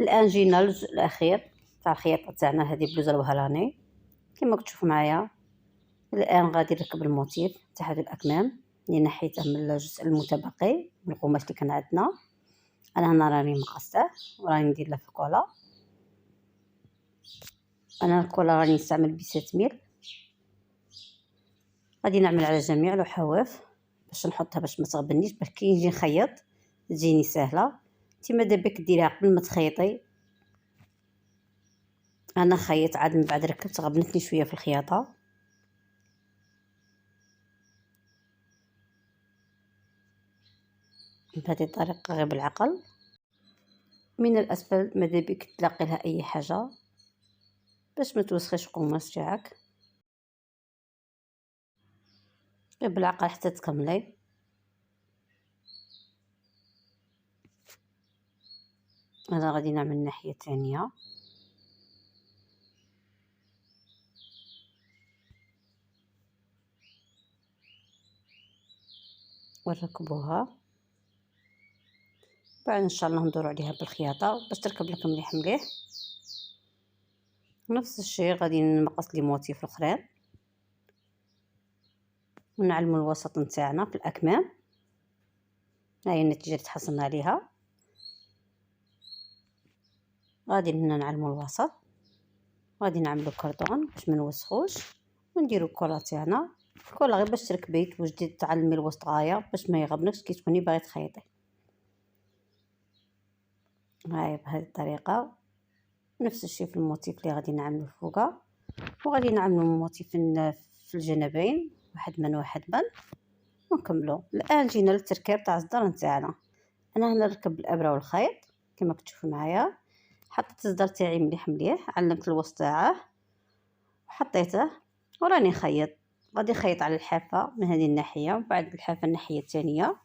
الان جينا للجزء الاخير تاع الخياطه تاعنا. هذه بلوزه الوهراني كما كتشوفوا معايا. الان غادي نركب الموتيف تاع هذه الاكمام اللي نحيته من الجزء المتبقي من القماش اللي كان عندنا. انا هنا راني مقصاه وراني ندير له في كولا. انا الكولا راني نستعمل بيسات ميل. غادي نعمل على جميع الحواف باش نحطها باش ما تغبنيش، باش كي نجي نخيط تجيني سهله. انت ماذا بك ديريها قبل ما تخيطي. انا خيط عاد من بعد ركبت غبنتني شويه في الخياطه. بهذه الطريقه غير بالعقل من الاسفل ماذا بك تلاقي لها اي حاجه باش ما توسخيش القماش تاعك. غير بالعقل حتى تكملي. انا غادي نعمل الناحيه الثانيه. ونركبوها بعد ان شاء الله ندورو عليها بالخياطه باش تركب لك مليح مليح. نفس الشيء غادي نقص لي موتيف الاخرين ونعلمو الوسط نتاعنا في الاكمام. هاي النتيجه اللي تحصلنا عليها. غادي هنا نعلمو الوسط، غادي نعملو كرطون باش ما نوسخوش، ونديرو الكولا تاعنا. الكولا غير باش تركبي توجدي تعلمي الوسط غايه باش ما يغبنكش كي تكوني باغي تخيطي. هاي بهذه الطريقه. نفس الشيء في الموتيف اللي غادي نعملو فوقها، وغادي نعملو موتيف في الجنبين واحد من ونكملو. الان جينا للتركيب تاع الصدر نتاعنا. انا هنا نركب الابره والخيط كما كتشوفوا معايا. حطيت الصدر تاعي مليح مليح، علمت الوسط تاعه وحطيته وراني نخيط. غادي نخيط على الحافه من هذه الناحيه وبعد الحافه الناحيه الثانيه.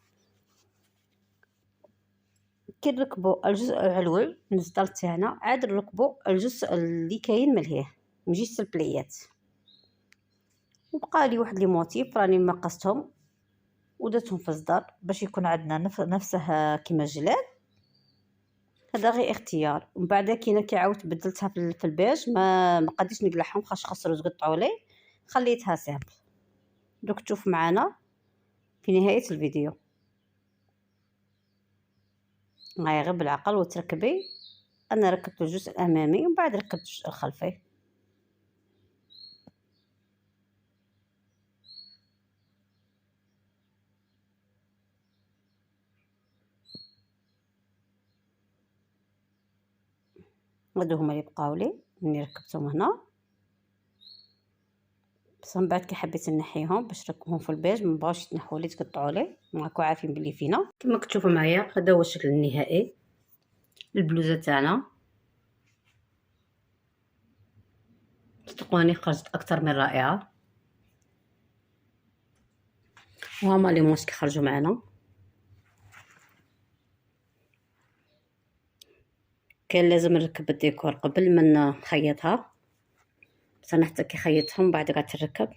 كي نركبوا الجزء العلوي من الصدر تاعنا عاد نركبوا الجزء اللي كاين ملهيه من جهه البليات. وبقى لي واحد لي موتيف راني مقصتهم ودرتهم في الصدر باش يكون عندنا نفسه كيما الجلاد. هذا غير اختيار. ومن بعد كي عاودت بدلتها في البيج ما قديتش نقلعهم خسروا تقطعوا لي، خليتها سامبل. دوك تشوف معنا في نهايه الفيديو. هاي غير بالعقل وتركبي. انا ركبت الجزء الامامي ومن بعد ركبت الجزء الخلفي. هادو هما اللي بقاو لي مني ركبتهم هنا. بس من بعد كي حبيت نحيهم باش نركبهم في البيج ما بغاوش يتنحوا لي تقطعوا لي. راكم عارفين بلي فينا كما كتشوفوا معايا. هذا هو الشكل النهائي البلوزه تاعنا. صدقوني خرجت اكثر من رائعه. وهما لي موس كيخرجوا معنا. كان لازم نركب الديكور قبل ما نخيطها، بس انا حتى كي خيطهم بعد قعدت نركب.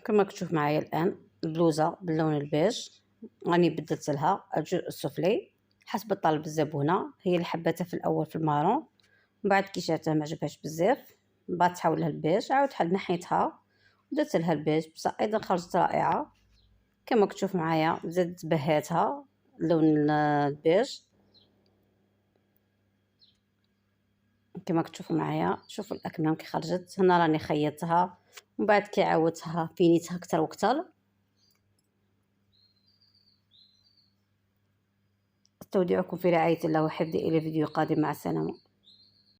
كما كتشوف معايا الان البلوزه باللون البيج راني بدلت لها الجزء السفلي حسب طلب الزبونه. هي اللي حبتها في الاول في المارون، من بعد كي شافتها ما عجبهاش بزاف بغات تحول لها البيج. عاود نحيتها ودرت لها البيج بصح ايضا خرجت رائعه. كما كتشوف معايا زدت بهاتها لون البيج كما كتشوفوا معايا. شوفوا الاكمام كي خرجت. هنا راني خيطتها ومن بعد كي عاودتها فينيتها اكثر واكثر. استودعكم في رعايه الله وحفظه. الى فيديو قادم. مع السلامه.